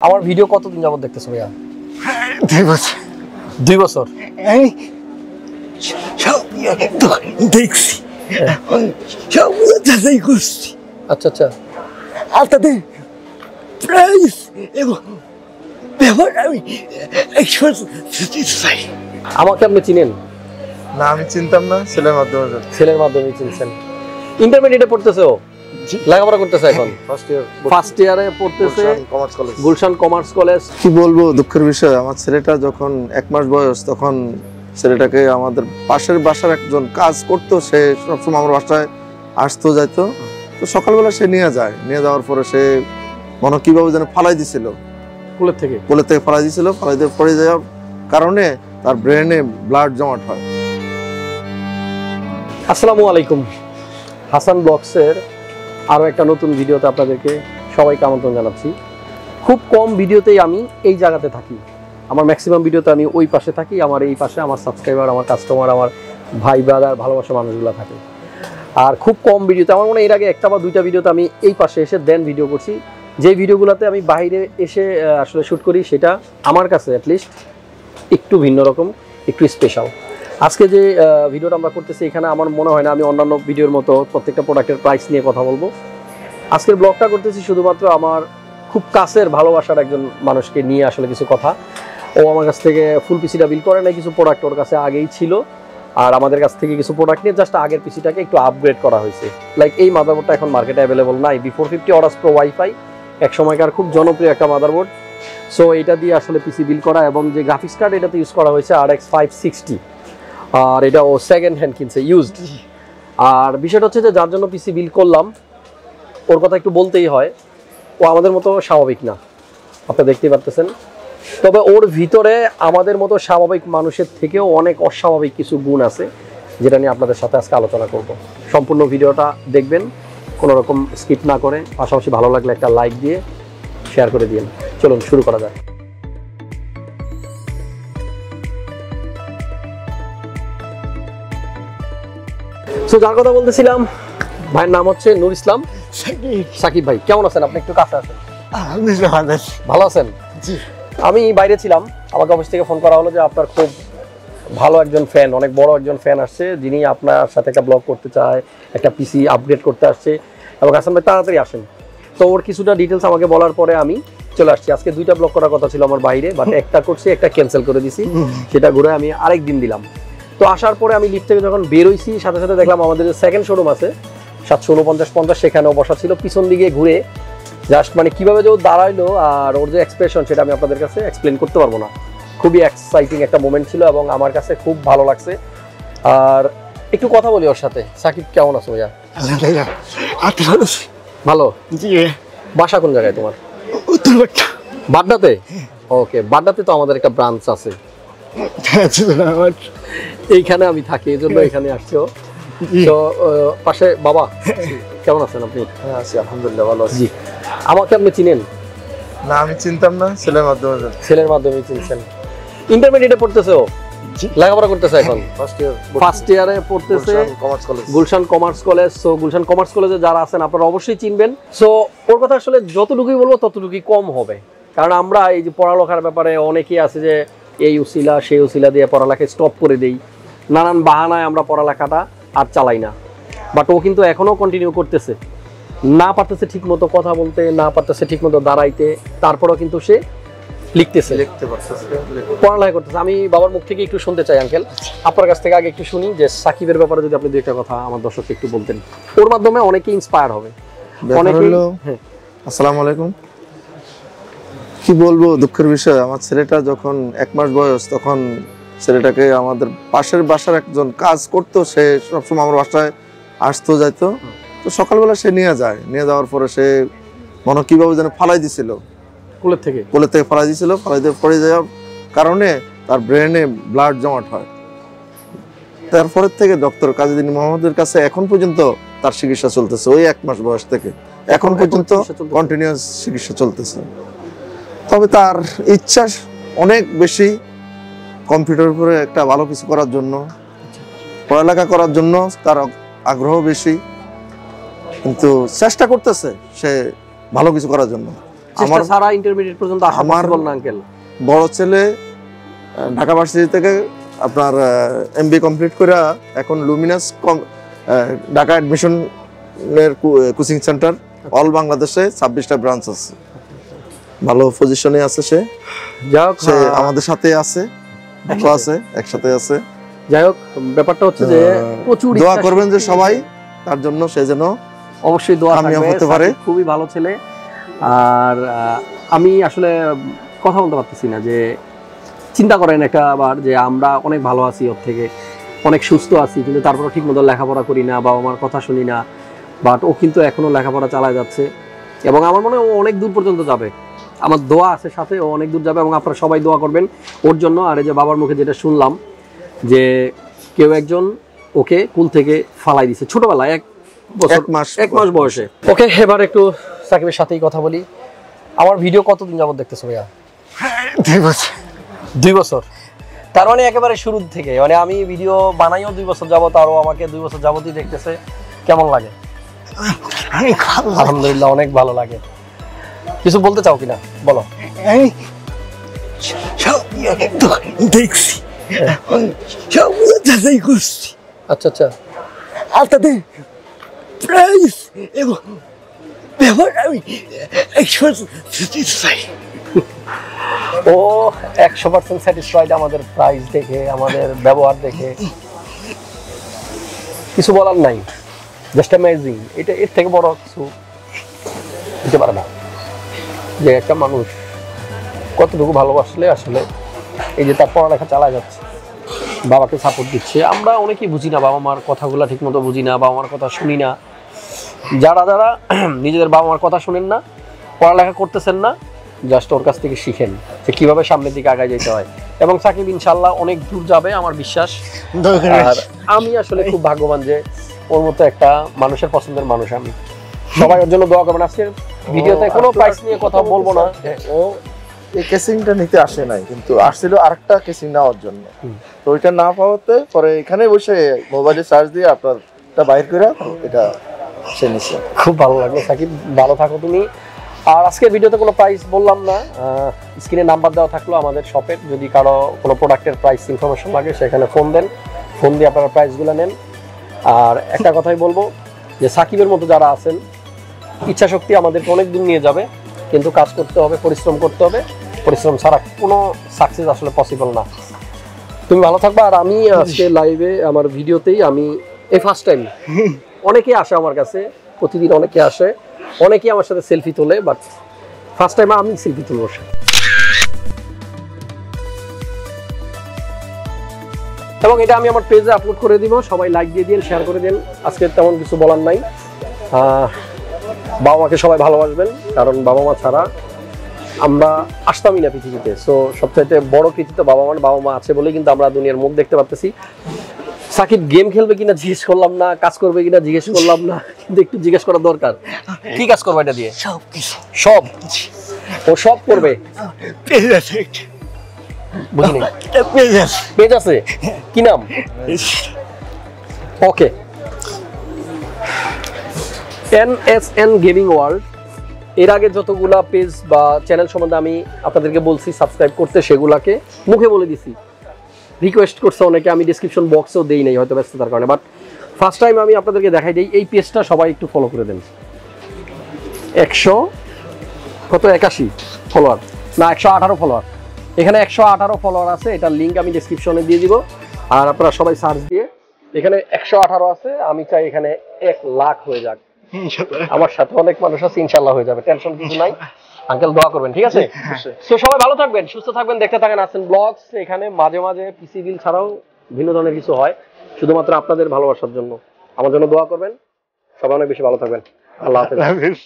আমার ভিডিও কতদিন যাবত দেখতেছো ভাইয়া? 2 বছর। 2 বছর? এই সব দেখছি, সব যাচাই করছি। আচ্ছা আচ্ছা। আর তাদের প্রাইস এবং ব্যবহার আমি চাই। আমাকে আপনি চিনেন? না, আমি চিনতাম না, ছেলের মাধ্যমে। ছেলের মাধ্যমে চিনছেন। ইন্টারমিডিয়েটে পড়তেছে, ও লেখাপড়া করতেছে এখন ফার্স্ট ইয়ারে পড়তেছে গুলশান কমার্স কলেজ। কি বলবো, দুঃখের বিষয়, আমার ছেলেটা যখন 1 মাস বয়স তখন ছেলেটাকে আমাদের পাশের বাসার একজন কাজ করতো, সে সবসময় আমার বাসায় আসতো যাইতো। তো সকালবেলা সে নিয়ে যাওয়ার পরে সে মনে কিভাবে যেন ফালাই দিছিল, কোলের থেকে ফালাই দিছিল। ফালাই দিয়ে পড়ে যাওয়ার কারণে তার ব্রেনে ব্লাড জমাট হয়। আসসালামু আলাইকুম, হাসান ব্লগসের আরও একটা নতুন ভিডিওতে আপনাদেরকে সবাইকে আমন্ত্রণ জানাচ্ছি। খুব কম ভিডিওতেই আমি এই জায়গাতে থাকি, আমার ম্যাক্সিমাম ভিডিওতে আমি ওই পাশে থাকি। আমার এই পাশে আমার সাবস্ক্রাইবার, আমার কাস্টমার, আমার ভাই ব্রাদার, ভালোবাসা মানুষগুলো থাকে। আর খুব কম ভিডিওতে, আমার মনে হয় এর আগে একটা বা দুইটা ভিডিওতে আমি এই পাশে এসে দেন ভিডিও করছি। যেই ভিডিওগুলোতে আমি বাইরে এসে আসলে শ্যুট করি, সেটা আমার কাছে অ্যাটলিস্ট একটু ভিন্ন রকম, একটু স্পেশাল। আজকে যে ভিডিওটা আমরা করতেছি, এখানে আমার মনে হয় না আমি অন্যান্য ভিডিওর মতো প্রত্যেকটা প্রোডাক্টের প্রাইস নিয়ে কথা বলবো। আজকের ব্লগটা করতেছি শুধুমাত্র আমার খুব কাছের ভালোবাসার একজন মানুষকে নিয়ে আসলে কিছু কথা। ও আমার কাছ থেকে ফুল পিসিটা বিল করে নাই, কিছু প্রোডাক্ট ওর কাছে আগেই ছিল, আর আমাদের কাছ থেকে কিছু প্রোডাক্ট নিয়ে জাস্ট আগের পিসিটাকে একটু আপগ্রেড করা হয়েছে। লাইক এই মাদারবোর্ডটা এখন মার্কেটে অ্যাভেলেবল নাই, B450 অরাস প্রো ওয়াইফাই, এক সময়কার খুব জনপ্রিয় একটা মাদারবোর্ড। সো এটা দিয়ে আসলে পিসি বিল করা, এবং যে গ্রাফিক্স কার্ড এটাতে ইউজ করা হয়েছে RX 560, আর এটা ও সেকেন্ড হ্যান্ড কিনছে, ইউজড। আর বিষয়টা হচ্ছে যে যার জন্য পিসি বিল করলাম, ওর কথা একটু বলতেই হয়, ও আমাদের মতো স্বাভাবিক না, আপনারা দেখতেই পারতেছেন। তবে ওর ভিতরে আমাদের মতো স্বাভাবিক মানুষের থেকেও অনেক অস্বাভাবিক কিছু গুণ আছে, যেটা নিয়ে আপনাদের সাথে আজকে আলোচনা করব। সম্পূর্ণ ভিডিওটা দেখবেন, কোনো রকম স্কিপ না করে, পাশাপাশি ভালো লাগলে একটা লাইক দিয়ে শেয়ার করে দিন। চলুন শুরু করা যাক। সো যার কথা বলতেছিলাম, ভাইয়ের নাম হচ্ছে নূর ইসলাম। সাকিব ভাই, কেমন আছেন আপনি? একটু কাছে আছেন। ভালো আছেন? আমি বাইরে ছিলাম, আমাকে অফিস থেকে ফোন করা হলো যে আপনার খুব ভালো একজন ফ্যান, অনেক বড় একজন ফ্যান আসছে, যিনি আপনার সাথে একটা ব্লগ করতে চায়, একটা পিসি আপগ্রেড করতে আসছে, এবং হাসান ভাই তাড়াতাড়ি আসেন। তো ওর কিছুটা ডিটেলস আমাকে বলার পরে আমি চলে আসছি। আজকে 2টা ব্লগ করার কথা ছিল আমার বাইরে, বাট একটা করছি, একটা ক্যান্সেল করে দিছি, সেটা ঘুরে আমি আরেক দিন দিলাম। তো আসার পরে আমি লিফট থেকে যখন বেরোইছি, সাথে সাথে দেখলাম আমাদের যে সেকেন্ড শোরুম আছে 749-50, সেখানেও বসা ছিল। পিছন দিকে ঘুরে জাস্ট মানে কীভাবে যে ও দাঁড়াইলো আর ওর যে এক্সপ্রেশন, সেটা আমি আপনাদের কাছে এক্সপ্লেন করতে পারবো না। খুবই এক্সাইটিং একটা মোমেন্ট ছিল, এবং আমার কাছে খুব ভালো লাগছে। আর একটু কথা বলি ওর সাথে। সাকিব, কেমন আছো ভাইয়া? ভালো। বাসা কোন জায়গায় তোমার? বাড্ডাতে? ওকে, বাড্ডাতে তো আমাদের একটা ব্রাঞ্চ আছে, এইখানে আমি থাকি, এই জন্য এখানে আসছো। তো পাশে বাবা, কেমন আছেন আপনি? হ্যাঁ আছি, আলহামদুলিল্লাহ ভালো আছি। জি। আমাকে আপনি চিনেন? না, আমি চিনতাম না, ছেলের মাধ্যমে। ছেলের মাধ্যমে চিনছেন। ইন্টারমিডিয়েটে পড়তেছে, ও লেখাপড়া করতেছে এখন ফার্স্ট ইয়ারে পড়তেছে Gulshan commerce college. So Gulshan commerce কলেজে যারা আছেন আপনারা অবশ্যই চিনবেন। সো ওর কথা আসলে যতটুকুই বলবো ততটুকুই কম হবে, কারণ আমরা এই যে পড়ালেখার ব্যাপারে অনেকেই আছে যে এই উসিলা সেই উসিলা দিয়ে পড়ালেখা স্টপ করে দেই, নানান বাহানায় আমরা পড়ালেখাটা আর চালাই না। বাট ও কিন্তু এখনও কন্টিনিউ করতেছে, না পারতেছে ঠিক মতো কথা বলতে, না পারতেছে ঠিক মতো দাঁড়াইতে, তারপরেও কিন্তু সে লিখতেছে, পড়ালেখা করতেছে। আমি বাবার মুখ থেকে একটু শুনতে চাই আঙ্কেল, আপনার কাছ থেকে আগে একটু শুনি যে সাকিবের ব্যাপারে যদি আপনি 2 কথা আমার দর্শককে একটু বলতেন, ওর মাধ্যমে অনেকে ইন্সপায়ার হবে। আসসালামু আলাইকুম। কি বলবো, দুঃখের বিষয়, আমার ছেলেটা যখন 1 মাস বয়স তখন ছেলেটাকে আমাদের পাশের বাসার একজন কাজ করতো, সে সবসময় আমার বাসায় আসতো যাইতো। তো সকালবেলা সে নিয়ে যাওয়ার পরে সে মনে কিভাবে যেন ফালাই দিছিল, কোলের থেকে ফালাই দিছিল। ফালাই দিয়ে পড়ে যাওয়ার কারণে তার ব্রেনে ব্লাড জমাট হয়। তারপরের থেকে ডক্টর কাজীউদ্দিন মোহাম্মদের কাছে এখন পর্যন্ত তার চিকিৎসা চলতেছে। ওই 1 মাস বয়স থেকে এখন পর্যন্ত কন্টিনিউয়াস চিকিৎসা চলতেছে। তবে তার ইচ্ছা অনেক বেশি, কম্পিউটার উপরে একটা ভালো কিছু করার জন্য, পড়ালেখা করার জন্য তার আগ্রহ বেশি, কিন্তু চেষ্টা করতেছে সে ভালো কিছু করার জন্য। চেষ্টা সারা ইন্টারমিডিয়েট পর্যন্ত আসা পসিবল না আঙ্কেল? বড় ছেলে ঢাকা ভার্সিটি থেকে আপনার এমবি কমপ্লিট করে এখন লুমিনাস ঢাকা অ্যাডমিশনের কোচিং সেন্টার অল বাংলাদেশে 26টা ব্রাঞ্চ আছে, ভালো পজিশনে আছে সে। যাই হোক, সে আমাদের সাথে আছে, একসাথে আছে। যাই হোক, ব্যাপারটা হচ্ছে যে প্রচুর দোয়া করবেন যে সবাই তার জন্য, সে যেন অবশ্যই দোয়া থাকবে। খুবই ভালো ছেলে। আর আমি আসলে কথা বলতে পারতেছি না, যে চিন্তা করেন একটা আবার যে আমরা অনেক ভালো আছি, ওর থেকে অনেক সুস্থ আছি, কিন্তু তারপরে ঠিক মতো লেখাপড়া করি না, বাবা মার কথা শুনি না, বাট ও কিন্তু এখনো লেখাপড়া চালায় যাচ্ছে এবং আমার মনে হয় ও অনেক দূর পর্যন্ত যাবে। আমার দোয়া আছে সাথে, ও অনেক দূর যাবে এবং আপনারা সবাই দোয়া করবেন ওর জন্য। আর এই যে বাবার মুখে যেটা শুনলাম যে কেউ একজন ওকে কুল থেকে ফালাই দিছে ছোটবেলায়, 1 মাস বয়সে। ওকে, এবার একটু সাকিবের সাথেই কথা বলি। আমার ভিডিও কতদিন যাবত দেখতেছো ভাইয়া? 2 বছর। 2 বছর, তার মানে একেবারে শুরু থেকে, মানে আমি ভিডিও বানাইও 2 বছর যাবত, আরও আমাকে 2 বছর যাবতই দেখতেছে। কেমন লাগে? আলহামদুলিল্লাহ, অনেক ভালো লাগে। কিছু বলতে চাও কিনা বলো? আমি সব দেখছি, সব যাচাই করছি। আচ্ছা আচ্ছা, আর তাদের প্রাইস এবং ব্যবহার আমি 100% চাই। ও 100% স্যাটিসফাইড আমাদের প্রাইস দেখে, আমাদের ব্যবহার দেখে। কিছু বলার নাই, জাস্ট অ্যামেজিং। এটা এর থেকে বড় কিছু হতে পারে না, যে একটা মানুষ কতটুকু ভালোবাসলে আসলে এই যে তার পড়ালেখা চালা যাচ্ছে, বাবাকে সাপোর্ট দিচ্ছে। আমরা অনেকেই বুঝি না, বাবা মার কথাগুলো ঠিক মতো বুঝি না, বাবা মার কথা শুনি না। যারা যারা নিজেদের বাবা মার কথা শুনেন না, পড়ালেখা করতেছেন না, জাস্ট ওর কাছ থেকে শিখেন যে কীভাবে সামনের দিকে আগায় যেতে হয়। এবং সাকিব ইনশাল্লাহ অনেক দূর যাবে, আমার বিশ্বাস। আর আমি আসলে খুব ভাগ্যবান যে ওর মতো একটা মানুষের পছন্দের মানুষ আমি। সবাই ওর জন্য দোয়া করবেন। আজকের ভিডিওতে কোনো প্রাইস নিয়ে কথা বলবো না। ও এই কেসিংটা নিতে আসে নাই, কিন্তু আসছিল আরেকটা কেসিং নেওয়ার জন্য। তো ওইটা না পাওয়াতে পরে এখানে বসে মোবাইলে সার্চ দিয়ে আপনারটা বাইর করে এটা সে নিচ্ছে। খুব ভালো লাগলো সাকিব, ভালো থাকো তুমি। আর আজকের ভিডিওতে কোনো প্রাইস বললাম না, স্ক্রিনে নাম্বার দেওয়া থাকলো আমাদের শপের। যদি কারো কোনো প্রোডাক্টের প্রাইস ইনফরমেশন লাগে সেখানে ফোন দেন, ফোন দিয়ে আপনারা প্রাইসগুলো নেন। আর একটা কথাই বলবো যে সাকিবের মতো যারা আছেন, ইচ্ছা শক্তি আমাদেরকে অনেক দূর নিয়ে যাবে, কিন্তু কাজ করতে হবে, পরিশ্রম করতে হবে। পরিশ্রম ছাড়া কোনো সাকসেস আসলে পসিবল না। তুমি ভালো থাকবা। আর আমি আজকে লাইভে আমার ভিডিওতেই আমি এই ফার্স্ট টাইম, অনেকেই আসে আমার কাছে, প্রতিদিন অনেকে আসে, অনেকেই আমার সাথে সেলফি তোলে, বাট ফার্স্ট টাইম আমি সেলফি তুলবো। এবং এটা আমি আমার পেজে আপলোড করে দিব, সবাই লাইক দিয়ে দিন, শেয়ার করে দিন। আজকে তেমন কিছু বলার নাই। বাবা মাকে সবাই ভালোবাসবেন, কারণ বাবা মা ছাড়া আমরা আসতামই না পৃথিবীতে। সো সবচাইতে বড় কৃতিত্ব বাবা মার, বাবা মা আছে বলেই কিন্তু আমরা দুনিয়ার মুখ দেখতে পারতেছি। সাকিব গেম খেলবে কিনা জিজ্ঞেস করলাম না, কাজ করবে কিনা জিজ্ঞেস করলাম না, কিন্তু একটু জিজ্ঞেস করা দরকার। কি কাজ করবে এটা দিয়ে? সব ও সব করবে। বুঝিনি, পেজ আছে, কি নাম? ওকে, NSN গেমিং ওয়ার্ল্ড। এর আগে যতগুলা পেজ বা চ্যানেল সম্বন্ধে আমি আপনাদেরকে বলছি সাবস্ক্রাইব করতে, সেগুলাকে মুখে বলে দিছি, রিকোয়েস্ট করছে অনেকে, আমি ডিসক্রিপশন বক্সেও দেই নাই হয়তো ব্যস্ততার কারণে, বাট ফার্স্ট টাইম আমি আপনাদেরকে দেখাই দিই। এই পেজটা সবাই একটু ফলো করে দেন। 181 ফলোয়ার না, 118 ফলোয়ার। এখানে 118 ফলোয়ার আছে, এটার লিঙ্ক আমি ডিসক্রিপশনে দিয়ে দিব। আর আপনারা সবাই সার্চ দিয়ে, এখানে 118 আছে, আমি চাই এখানে 1 লাখ হয়ে যাক। আমার সাথে অনেক মানুষ আছে, ইনশাল্লাহ হয়ে যাবে, টেনশন কিছু নাই। আঙ্কেল দোয়া করবেন, ঠিক আছে? তো সবাই ভালো থাকবেন, সুস্থ থাকবেন, দেখতে থাকেন আসেন ব্লগস। এখানে মাঝে মাঝে পিসি বিল ছাড়াও ভিন্ন ধরনের কিছু হয়, শুধুমাত্র আপনাদের ভালোবাসার জন্য। আমার জন্য দোয়া করবেন, সবাই অনেক বেশি ভালো থাকবেন। আল্লাহ হাফেজ।